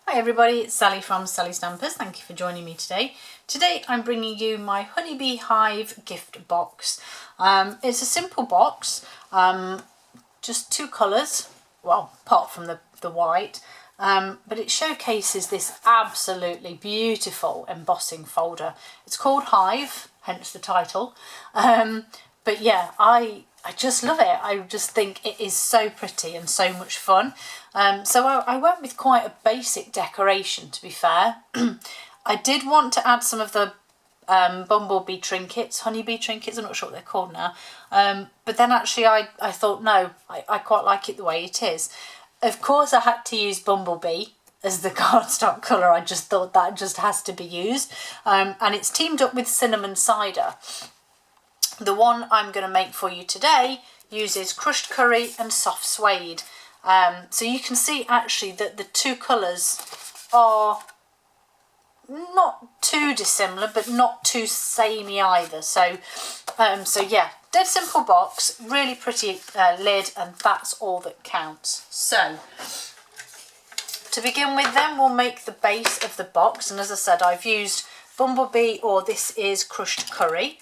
Hi everybody, it's Sally from Sallystampers. Thank you for joining me today. Today I'm bringing you my Honeybee Hive gift box. It's a simple box, just two colours, well apart from the white, but it showcases this absolutely beautiful embossing folder. It's called Hive, hence the title, but yeah, I just love it. I just think it is so pretty and so much fun. So I went with quite a basic decoration, to be fair. I did want to add some of the bumblebee trinkets, honeybee trinkets, I'm not sure what they're called now. But then actually I thought, no, I quite like it the way it is. Of course I had to use bumblebee as the cardstock colour. I just thought that just has to be used. And it's teamed up with cinnamon cider. The one I'm going to make for you today uses crushed curry and soft suede. So you can see actually that the two colours are not too dissimilar, but not too samey either. So yeah, dead simple box, really pretty lid, and that's all that counts. So to begin with then, we'll make the base of the box, and as I said, I've used bumblebee, or this is crushed curry.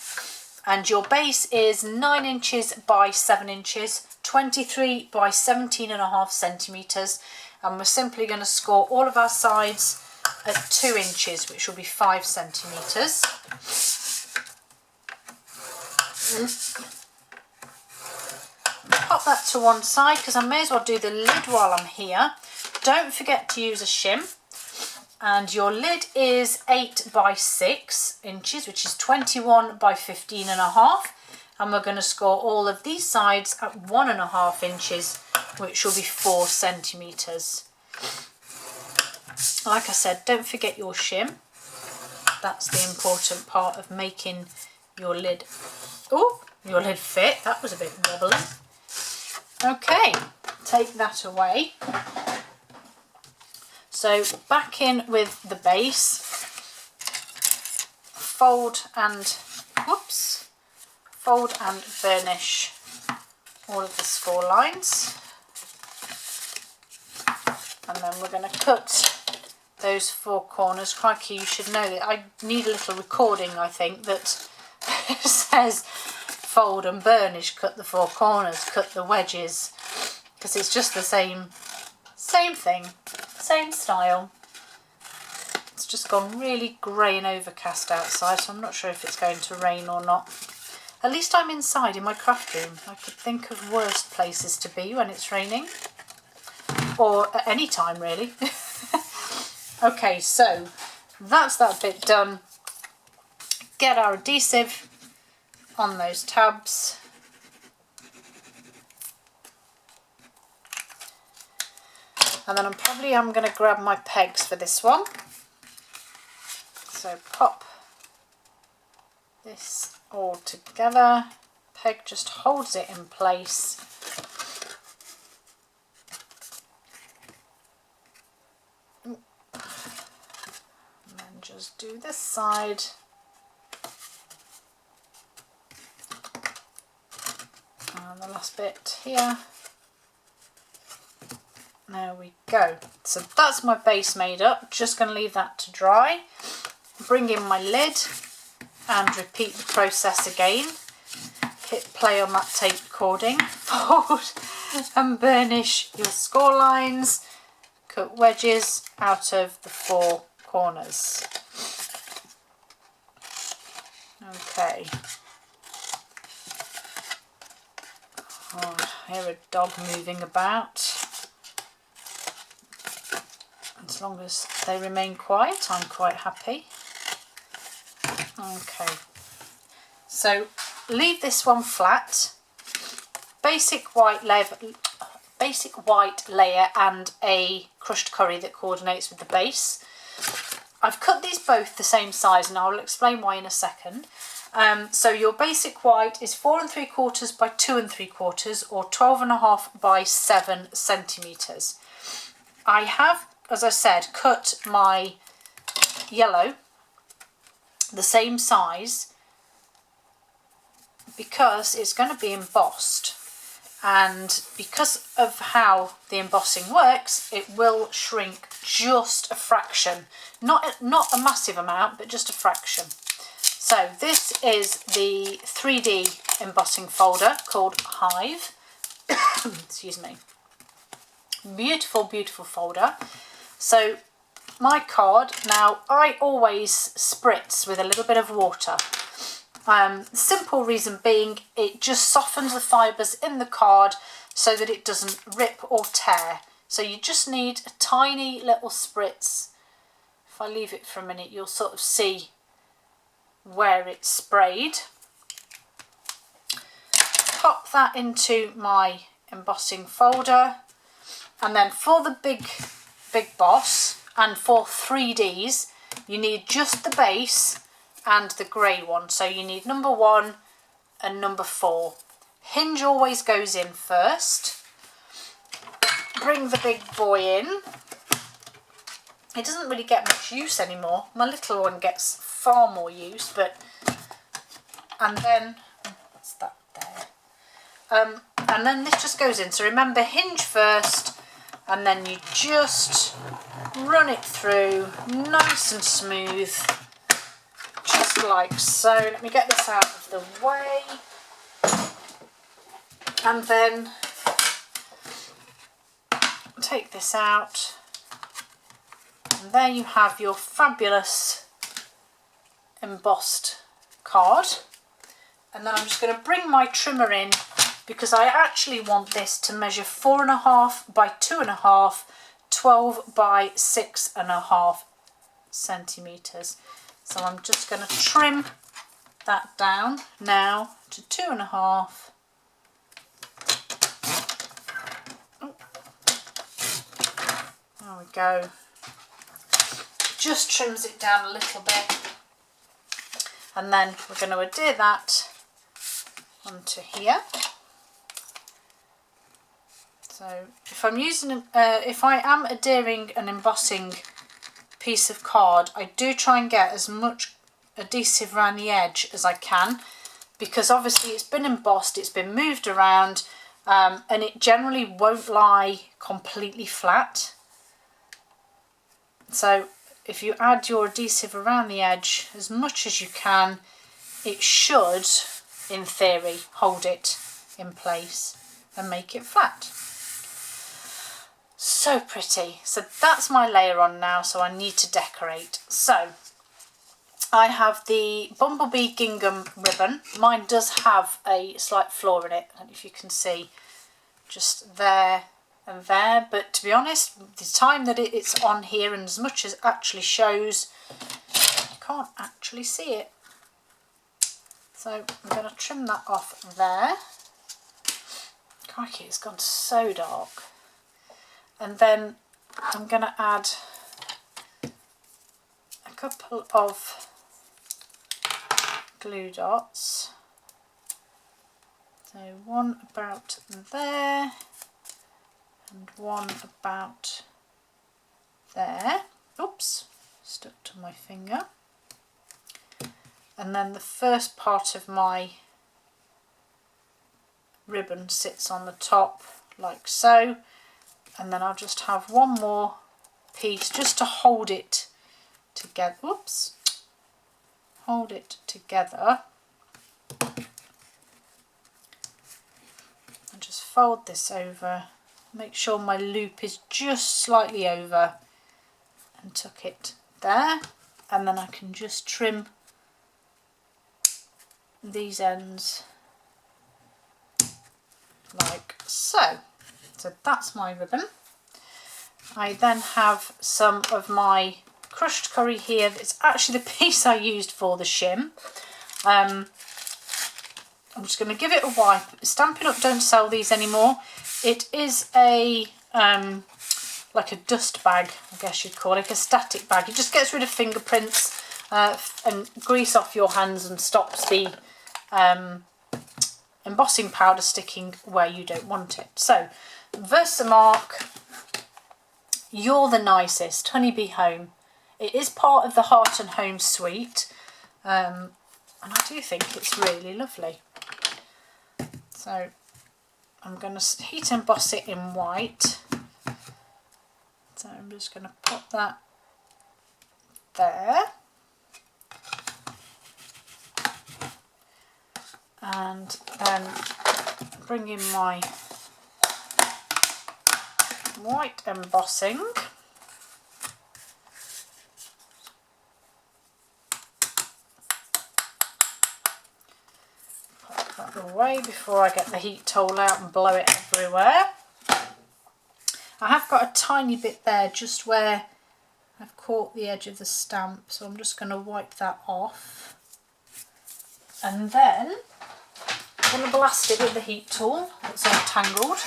And your base is 9 inches by 7 inches, 23 by 17.5 centimetres. And we're simply going to score all of our sides at 2 inches, which will be 5 centimetres. Pop that to one side because I may as well do the lid while I'm here. Don't forget to use a shim. And your lid is 8 by 6 inches, which is 21 by 15.5. And we're going to score all of these sides at 1.5 inches, which will be 4 centimetres. Like I said, don't forget your shim. That's the important part of making your lid. Oh, your lid fit. That was a bit wobbly. Okay, take that away. So back in with the base, fold and burnish all of the score lines, and then we're going to cut those 4 corners. Crikey, you should know that I need a little recording, I think, that says fold and burnish, cut the 4 corners, cut the wedges, because it's just the same thing. Same style. It's just gone really grey and overcast outside, so I'm not sure if it's going to rain or not. At least I'm inside in my craft room. I could think of worse places to be when it's raining, or at any time really. Okay, so that's that bit done. Get our adhesive on those tabs. And then I'm going to grab my pegs for this one. So pop this all together. Peg just holds it in place. And then just do this side. And the last bit here. There we go. So that's my base made up. Just going to leave that to dry. Bring in my lid and repeat the process again. Hit play on that tape recording. Fold and burnish your score lines. Cut wedges out of the 4 corners. Okay. Oh, I hear a dog moving about. As long as they remain quiet, I'm quite happy. Okay, so leave this one flat. Basic white layer and a crushed curry that coordinates with the base. I've cut these both the same size, and I'll explain why in a second. So your basic white is 4 3/4 by 2 3/4, or 12.5 by 7 centimetres. I have, as I said, cut my yellow the same size because it's going to be embossed, and because of how the embossing works, it will shrink just a fraction, not a massive amount, but just a fraction. So this is the 3D embossing folder called Hive. Excuse me. Beautiful, beautiful folder. So my card, now I always spritz with a little bit of water. Simple reason being, it just softens the fibres in the card so that it doesn't rip or tear. So you just need a tiny little spritz. If I leave it for a minute, you'll sort of see where it's sprayed. Pop that into my embossing folder, and then for the big boss and for 3Ds you need just the base and the grey one. So you need number 1 and number 4. Hinge always goes in first. Bring the big boy in. It doesn't really get much use anymore. My little one gets far more use, but and then what's that there? And then this just goes in. So remember, hinge first, and then you just run it through nice and smooth, just like so. Let me get this out of the way, and then take this out, and there you have your fabulous embossed card. And then I'm just going to bring my trimmer in, because I actually want this to measure 4.5 by 2.5, 12 by 6.5 centimetres. So I'm just going to trim that down now to 2.5. There we go. Just trims it down a little bit. And then we're going to adhere that onto here. So if I'm using, if I am adhering an embossing piece of card, I do try and get as much adhesive around the edge as I can, because obviously it's been embossed, it's been moved around, and it generally won't lie completely flat. So if you add your adhesive around the edge as much as you can, it should, in theory, hold it in place and make it flat. So pretty. So that's my layer on now, so I need to decorate. So I have the Bumblebee gingham ribbon. Mine does have a slight flaw in it, I don't know if you can see, just there and there, but to be honest, the time that it's on here and as much as it actually shows, you can't actually see it. So I'm going to trim that off there. Crikey, it's gone so dark. And then I'm going to add a couple of glue dots. So one about there and one about there. Oops, stuck to my finger. And then the first part of my ribbon sits on the top like so. And then I'll just have one more piece just to hold it together. Whoops. Hold it together. And just fold this over. Make sure my loop is just slightly over, and tuck it there. And then I can just trim these ends like so. So that's my ribbon. I then have some of my crushed curry here. It's actually the piece I used for the shim. I'm just going to give it a wipe. Stampin' Up! Don't sell these anymore. It is a like a dust bag, I guess you'd call it, a static bag. It just gets rid of fingerprints and grease off your hands and stops the embossing powder sticking where you don't want it. So Versamark, You're the Nicest, Honeybee Home. It is part of the Heart and Home suite, and I do think it's really lovely. So I'm going to heat emboss it in white. So I'm just going to pop that there. And then bring in my white embossing. Pop that away before I get the heat tool out and blow it everywhere. I have got a tiny bit there just where I've caught the edge of the stamp, so I'm just going to wipe that off. And then I'm going to blast it with the heat tool that's untangled.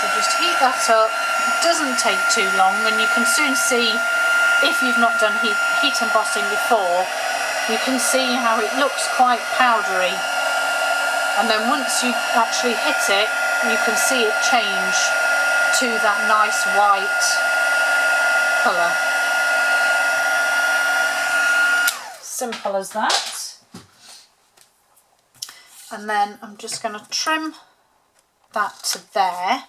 So just heat that up. It doesn't take too long, and you can soon see, if you've not done heat embossing before, you can see how it looks quite powdery. And then once you actually hit it, you can see it change to that nice white colour. Simple as that. And then I'm just going to trim that to there.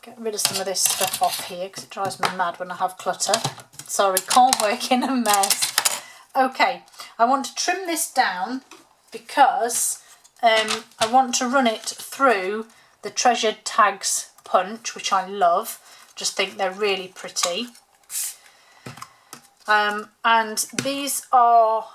Get rid of some of this stuff off here because it drives me mad when I have clutter. Sorry, can't work in a mess. Okay, I want to trim this down because I want to run it through the Treasured Tags punch, which I love. Just think they're really pretty. And these are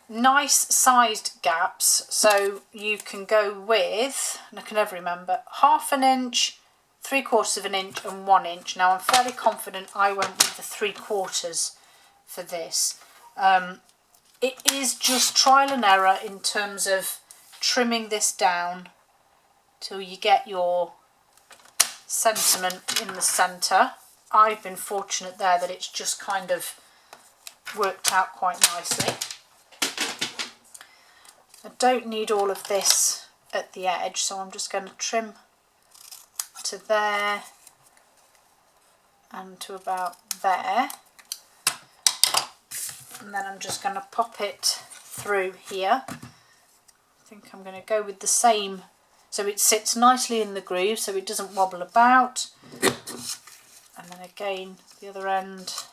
nice sized gaps, so you can go with, and I can never remember, 1/2 inch, 3/4 inch and 1 inch. Now I'm fairly confident I went with the 3/4 for this. It is just trial and error in terms of trimming this down till you get your sentiment in the centre. I've been fortunate there that it's just kind of worked out quite nicely. I don't need all of this at the edge, so I'm just going to trim to there and to about there. And then I'm just going to pop it through here. I think I'm going to go with the same, so it sits nicely in the groove so it doesn't wobble about. And then again the other end,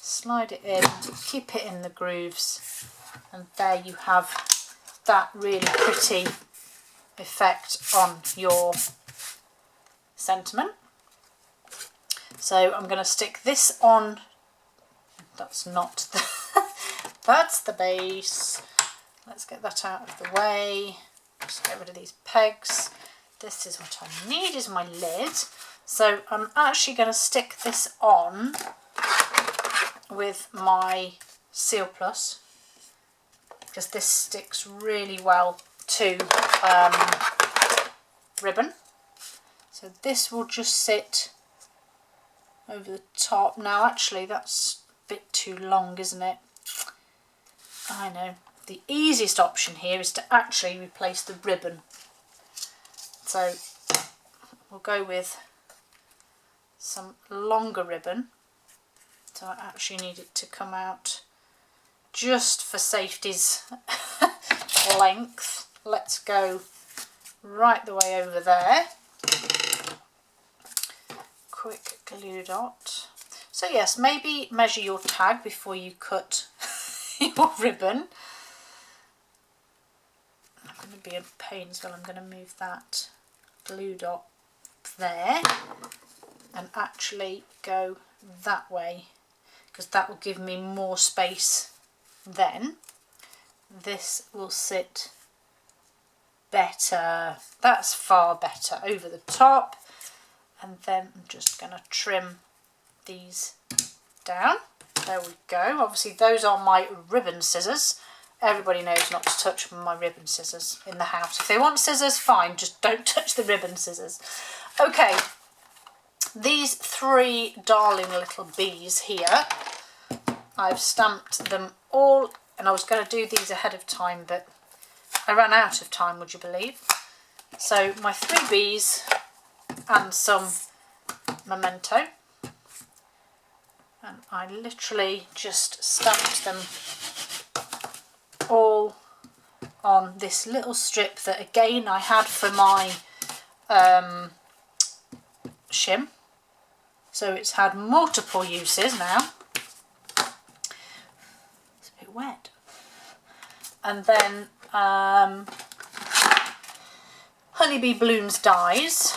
slide it in, keep it in the grooves, and there you have that really pretty effect on your sentiment. So I'm going to stick this on. That's not the that's the base. Let's get that out of the way. Just get rid of these pegs. This is what I need, is my lid. So I'm actually going to stick this on with my Seal Plus because this sticks really well to ribbon. So this will just sit over the top. Now actually that's a bit too long, isn't it? I know. The easiest option here is to actually replace the ribbon. So we'll go with some longer ribbon. So I actually need it to come out just for safety's length. Let's go right the way over there. Quick glue dot. So yes, maybe measure your tag before you cut your ribbon. I'm going to be a pain as well. I'm going to move that glue dot there and actually go that way because that will give me more space then. This will sit better. That's far better over the top. And then I'm just going to trim these down. There we go. Obviously those are my ribbon scissors. Everybody knows not to touch my ribbon scissors in the house. If they want scissors, fine, just don't touch the ribbon scissors. Okay, these 3 darling little bees here, I've stamped them all, and I was going to do these ahead of time, but I ran out of time, would you believe? So my 3 bees and some memento. And I literally just stamped them all on this little strip that again I had for my shim. So it's had multiple uses now. It's a bit wet. And then Honeybee Balloons dies,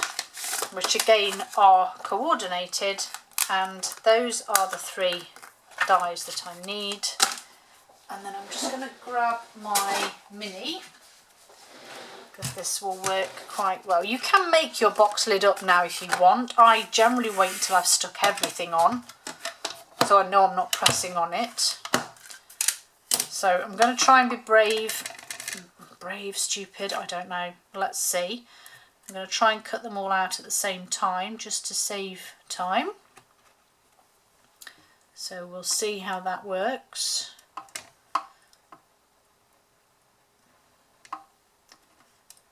which again are coordinated, and those are the 3 dies that I need. And then I'm just going to grab my mini, because this will work quite well. You can make your box lid up now if you want. I generally wait until I've stuck everything on, so I know I'm not pressing on it. So I'm going to try and be brave, stupid, I don't know. Let's see. I'm going to try and cut them all out at the same time just to save time. So we'll see how that works.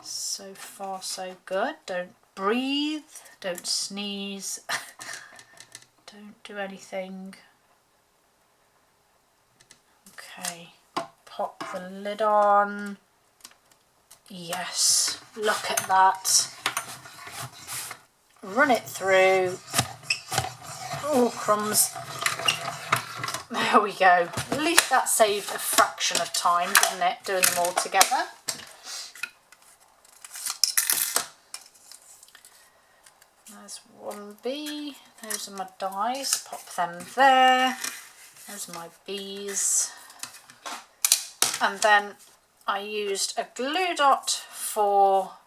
So far so good. Don't breathe, don't sneeze, don't do anything. Okay, pop the lid on. Yes, look at that. Run it through. Oh, crumbs. There we go. At least that saved a fraction of time, didn't it, doing them all together. There's 1B. Those are my dies. Pop them there. There's my bees. And then I used a glue dot for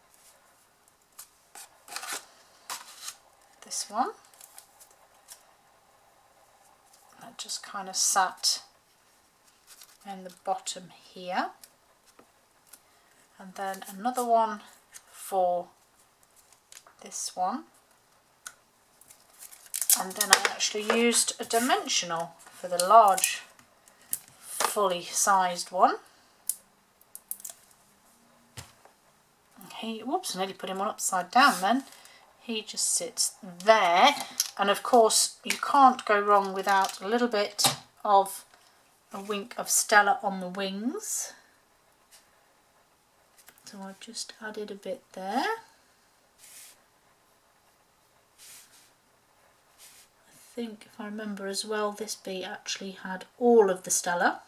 this one. That just kind of sat in the bottom here. And then another one for this one. And then I actually used a dimensional for the large, fully sized one. Whoops, I nearly put him on upside down then. He just sits there. And of course, you can't go wrong without a little bit of a wink of Stella on the wings. So I've just added a bit there. I think, if I remember as well, this bee actually had all of the Stella.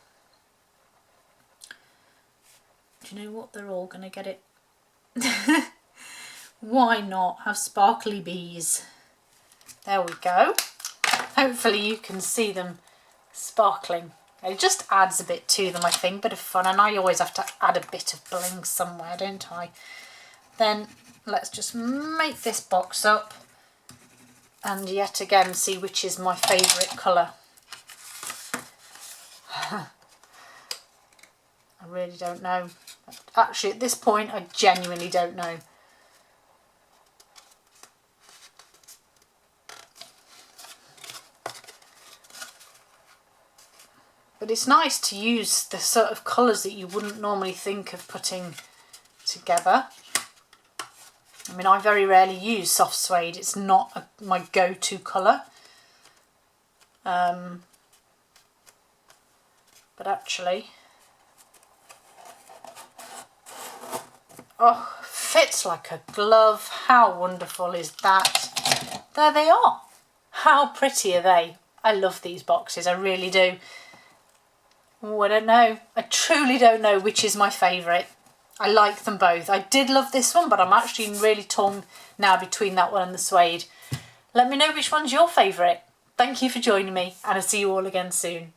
Do you know what? They're all going to get it. Why not have sparkly bees? There we go. Hopefully you can see them sparkling. It just adds a bit to them, I think, bit of fun, and I always have to add a bit of bling somewhere, don't I? Then let's just make this box up and yet again see which is my favourite colour. I really don't know. Actually, at this point, I genuinely don't know. But it's nice to use the sort of colours that you wouldn't normally think of putting together. I mean, I very rarely use soft suede. It's not my go-to colour. But actually, oh, fits like a glove. How wonderful is that? There they are. How pretty are they? I love these boxes, I really do. Oh, I don't know. I truly don't know which is my favourite. I like them both. I did love this one, but I'm actually really torn now between that one and the suede. Let me know which one's your favourite. Thank you for joining me, and I'll see you all again soon.